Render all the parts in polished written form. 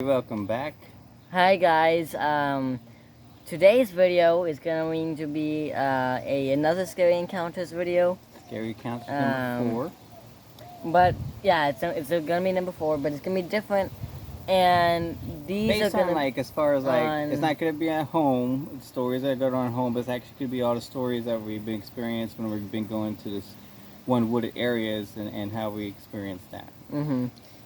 Welcome back. Hi guys. Today's video is going to be another scary encounters video. Scary Countess Um, number 4. but yeah, it's gonna be number 4, but it's gonna be different. And these Based are on gonna as far as it's on not gonna be at home stories that go on home, but it's actually gonna be all the stories that we've been experienced when we've been going to this one wooded areas and how we experienced that.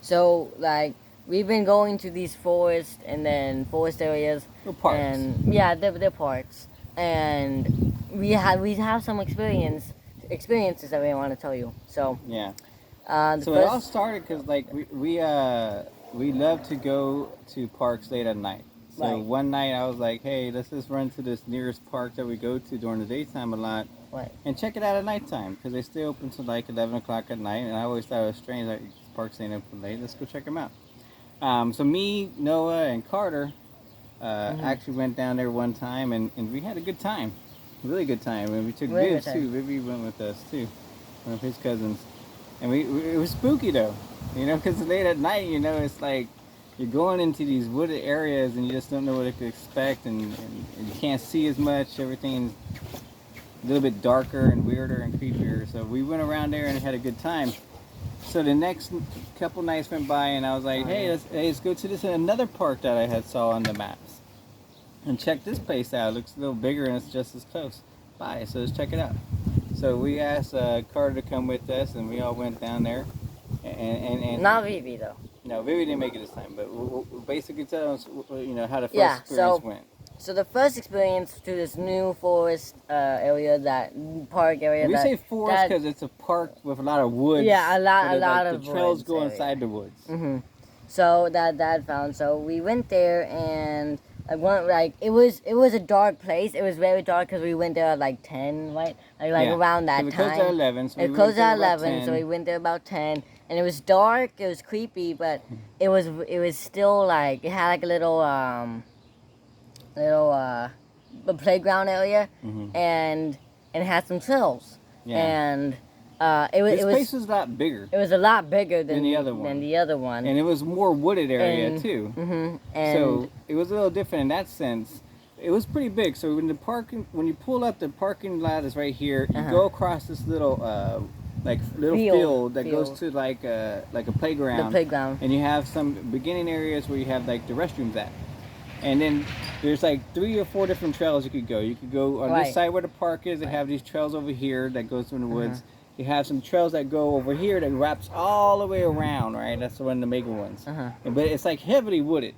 So like we've been going to these forest and then forest areas Or parks. and yeah, they're parks, and we have some experiences that we want to tell you. So Yeah. the So it all first started because we love to go to parks late at night. So Right. one night I was like, hey, let's just run to this nearest park that we go to during the daytime a lot Right. and check it out at nighttime because they stay open till like 11 o'clock at night. And I always thought it was strange, like, this park's staying open late. Let's go check them out. So me, Noah, and Carter actually went down there one time and we had a good time. Really good time. And we took Really Viv good too. time. Vivi went with us too. One of his cousins. And it was spooky though. You know, because late at night, you know, it's like you're going into these wooded areas and you just don't know what to expect and you can't see as much. Everything's a little bit darker and weirder and creepier. So we went around there and had a good time. So the next couple nights went by and I was like, hey, let's go to this another park that I had saw on the maps. And check this place out. It looks a little bigger and it's just as close. Bye. So let's check it out. So we asked Carter to come with us and we all went down there. And Not Vivi though. no, Vivi didn't make it this time, but we'll basically tell us, you know, how the first Yeah, experience went. So the first experience to this new forest area, that park area. We that, say forest because it's a park with a lot of woods. Yeah, a lot like, of the trails woods go area. inside the woods. So that found. So we went there and it was a dark place. It was very dark because we went there at like 10, right? Like Yeah. around that So we time. closed at 11. So It we closed went at there about 11, so 10. we went there about 10, and it was dark. It was creepy, but it was still like it had like a little a playground area, and it had some trails. Yeah. And This place was a lot bigger. it was a lot bigger than the other one. And it was more wooded area And- too. And So it was a little different in that sense. It was pretty big. So when you pull up, the parking lot is right here. You go across this little field that goes to like a playground. the playground. And you have some beginning areas where you have like the restrooms at. And then there's like 3 or 4 different trails you could go. You could go on Right. this side where the park is. They have these trails over here that goes through the woods. You have some trails that go over here that wraps all the way around, right? That's one of the major ones. But it's like heavily wooded.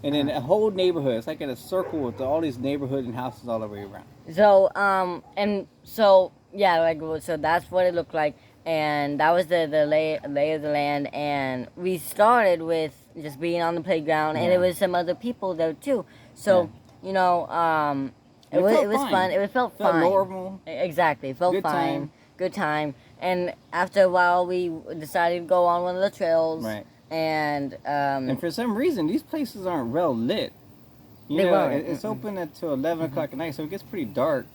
And then a whole neighborhood. It's like in a circle with all these neighborhoods and houses all the way around. So so that's what it looked like, and that was the lay of the land. And we started with just being on the playground, and Yeah. it was some other people there too. So you know, it It was felt it was fine. fun. It felt Felt fine. normal. Exactly, it felt Good fine. time. Good time. And after a while, we decided to go on one of the trails. Right. And And for some reason, these places aren't well lit. They weren't. It's open until 11 o'clock at night, so it gets pretty dark.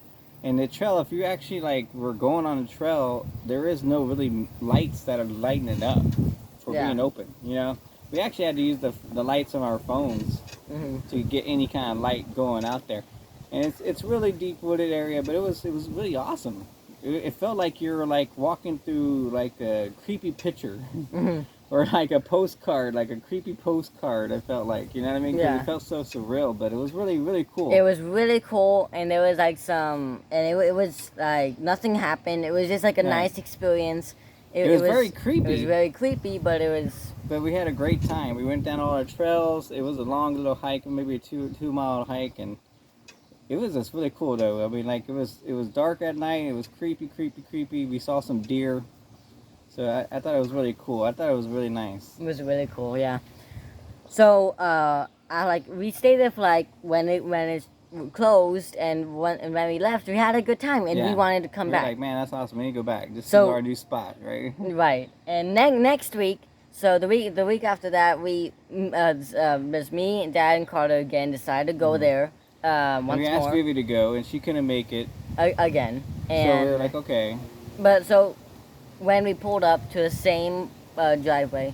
And the trail, if you actually were going on the trail, there is no really lights that are lighting it up for Yeah. being open. You know, we actually had to use the lights on our phones to get any kind of light going out there. And it's really deep wooded area, but it was really awesome. It felt like you're like walking through like a creepy picture. Or like a postcard, like a creepy postcard. I felt like, you know what I mean? 'Cause Yeah. it felt so surreal, but it was really, really cool. it was really cool, and there was like it was like nothing happened. It was just like a Right. nice experience. It was very creepy. It was very creepy, but it was But we had a great time. We went down all our trails. It was a long little hike, maybe a two mile hike, and it was just really cool though. I mean, like it was dark at night. It was creepy. We saw some deer. So I thought it was really cool. I thought it was really nice. It was really cool, yeah. So we stayed there for like when it's closed, and when we left, we had a good time, and we Yeah. wanted to come We were back. like, man, that's awesome. We need to go back. This So- is our new spot, right? Right. And next week, so the week after that, there's me, Dad, and Carter again decided to go there And once we asked more Vivi to go, and she couldn't make it. again. So And we were like, okay. but so when we pulled up to the same driveway,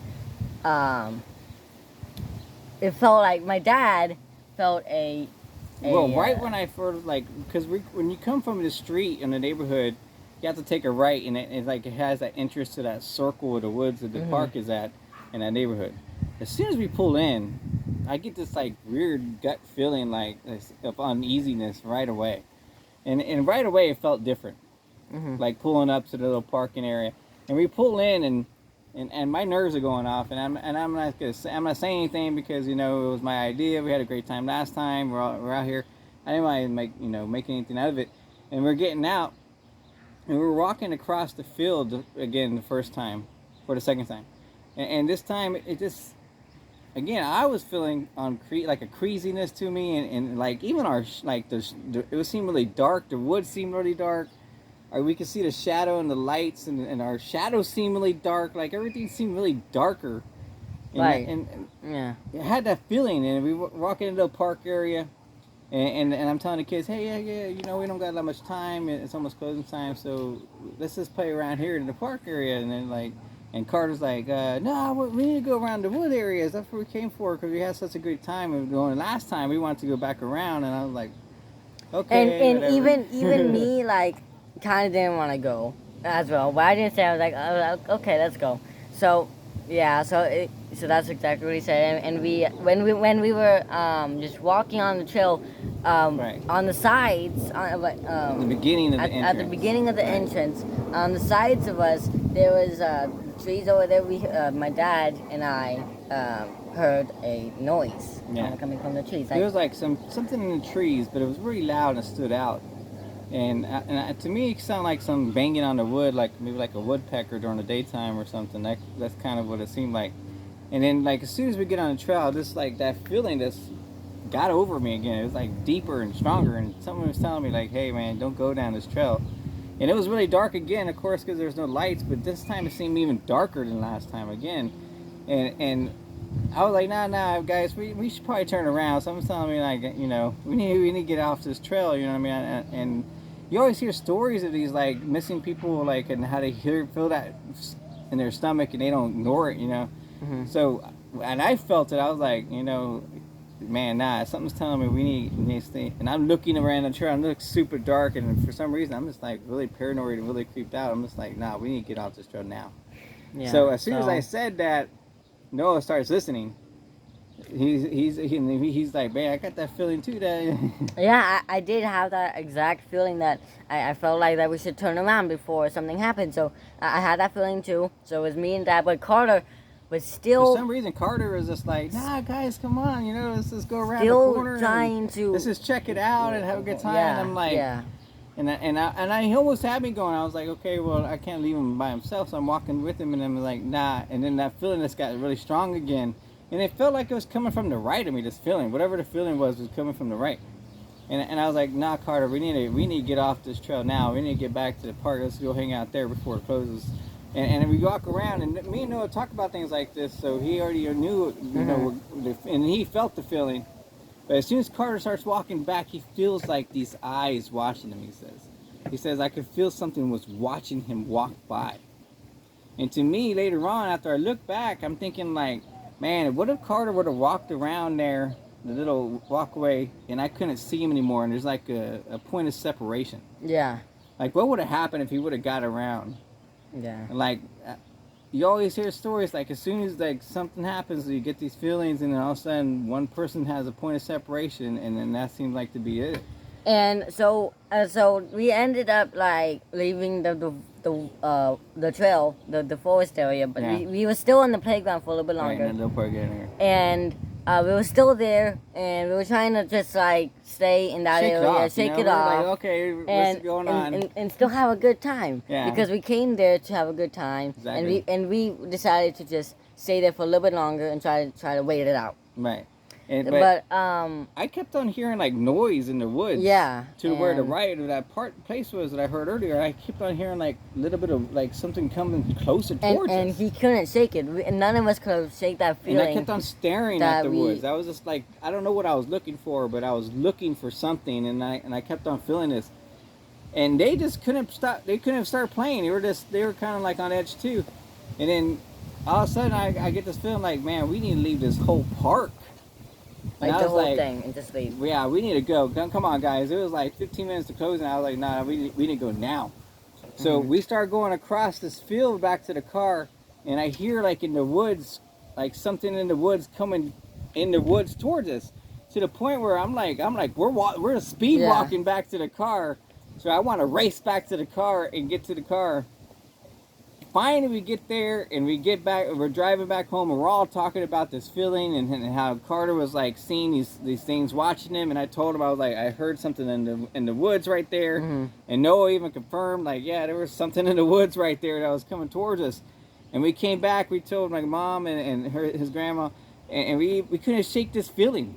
it felt like my dad felt Well, right uh, when I first like, because when you come from the street in the neighborhood, you have to take a right, and it has that entrance to that circle of the woods that the mhm. park is at in that neighborhood. As soon as we pull in, I get this like weird gut feeling like of uneasiness right away, and right away it felt different, Mhm. like pulling up to the little parking area, and we pull in and my nerves are going off, and I'm not gonna say, I'm not saying anything because it was my idea. We had a great time last time. We're out here. I didn't want to make anything out of it, and we're getting out, and we're walking across the field again the first time, for the second time, and this time it just again I was feeling like a queasiness to me, and like even our like it would seem really dark. The woods seemed really dark. Or we could see the shadow and the lights, and our shadows seemed really dark. Like everything seemed really darker, Right. and Yeah. it had that feeling. And we were walking into a park area, and I'm telling the kids, hey, yeah, we don't got that much time. It's almost closing time, so let's just play around here in the park area. And then and Carter's like, no, we need to go around the wood areas. That's what we came for because we had such a great time. And going last time, we wanted to go back around, and I was like, okay, And whatever. even me like kind of didn't want to go as well, but I didn't say. I was like, oh, okay, let's go. So yeah, so that's exactly what he said. And we when we were just walking on the trail, Right. on the sides, In the beginning of the at the entrance. beginning of the Right. entrance, on the sides of us there was trees over there. We my dad and I heard a noise Yeah. coming from the trees. There was like something in the trees, but it was really loud and stood out. To me, it sounded like some banging on the wood, like maybe like a woodpecker during the daytime or something. That's kind of what it seemed like. And then like as soon as we get on the trail, just like that feeling just got over me again. It was like deeper and stronger, and someone was telling me like, "Hey man, don't go down this trail." And it was really dark again, of course, because there's no lights. But this time it seemed even darker than last time again. And I was like, nah, guys, we should probably turn around. Someone's telling me like, we need to get off this trail. You know what I mean? And you always hear stories of these like missing people, like and how they feel that in their stomach and they don't ignore it. Mhm. So, and I felt it. I was like, man, nah, something's telling me we need to stay. And I'm looking around the trail, and it looks super dark, and for some reason, I'm just like really paranoid and really creeped out. I'm just like, nah, we need to get off this trail now. Yeah. So as soon as I So- said that, Noah starts listening. He's like, man, I got that feeling too. That Yeah, I did have that exact feeling that I felt like that we should turn around before something happened. So I had that feeling too. So it was me and Dad, but Carter was for still some reason Carter was just like, nah, guys, come on, let's just go around the still corner trying to. let's just check it out and have a good time. Yeah, And I'm like, yeah, he almost had me going. I was like, okay, well, I can't leave him by himself, so I'm walking with him, and I'm like, nah. And then that feeling just got really strong again, and it felt like it was coming from the right of me. This feeling, whatever the feeling was coming from the right. And I was like, nah, Carter, we need to get off this trail now. We need to get back to the park. Let's go hang out there before it closes. And we walk around, and me and Noah talk about things like this, so he already knew, and he felt the feeling. But as soon as Carter starts walking back, he feels like these eyes watching him, he says, I could feel something was watching him walk by. And to me, later on, after I look back, I'm thinking like, man, what if Carter would have walked around there, the little walkway, and I couldn't see him anymore, and there's like a point of separation. yeah, Like, what would have happened if he would have got around? yeah. And like, you always hear stories like as soon as like something happens, you get these feelings, and then all of a sudden one person has a point of separation, and then that seems like to be it. And so we ended up like leaving the trail, the forest area, but Yeah. we were still on the playground for a little bit Right, longer. and then they'll probably get in here. And we were still there, and we were trying to just like stay in that Shake it area, off, shake you know? it We're off, like, okay, what's and, going on? and still have a good time. Yeah. Because we came there to have a good time, Exactly. and we decided to just stay there for a little bit longer and try to wait it out. Right. But But I kept on hearing like noise in the woods. yeah, To where the and- right of that place was that I heard earlier. I kept on hearing like a little bit of like something coming closer towards and us. he couldn't shake it. And none of us could shake that And I feeling. kept on staring that at the we- woods. I was just like, I don't know what I was looking for, but I was looking for something, and I kept on feeling this. And they just couldn't stop. They couldn't start playing. They were kind of like on edge too. And then all of a sudden, I get this feeling like, man, we need to leave this whole park. And Like I the was whole like, thing and just leave. yeah, we need to go. Come on, guys. It was like 15 minutes to close, and I was like, nah, we need to go now. So Mhm. we start going across this field back to the car, and I hear like in the woods, like something in the woods coming in the woods towards us, to the point where I'm like, we're speed Yeah. walking back to the car. So I want to race back to the car and get to the car. Finally, we get there and we get back. We're driving back home, and we're all talking about this feeling and how Carter was like seeing these things, watching him. And I told him, I was like, I heard something in the woods right there, Mhm. and Noah even confirmed, like, yeah, there was something in the woods right there that was coming towards us. And we came back. We told my mom and his grandma, and we couldn't shake this feeling.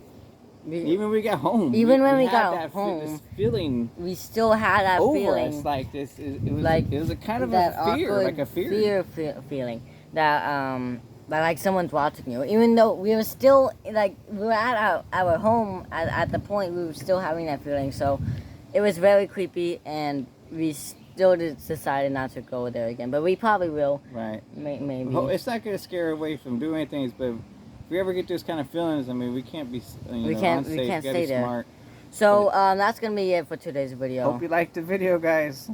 Even when we got home, Even when we had got that home, this feeling we still had that over feeling. us, like this. Like it was a kind of that a fear, awkward like a fear. feeling that like someone's watching you. Even though we were still like we were at our home at the point we were still having that feeling. So it was very creepy, and we still decided not to go there again. But we probably will. Right. Maybe. It's not going to scare away from doing things, but if we ever get those kind of feelings, I mean, we can't be, We can't unsafe. we can't Gotta stay be there. smart. So that's gonna be it for today's video. Hope you liked the video, guys.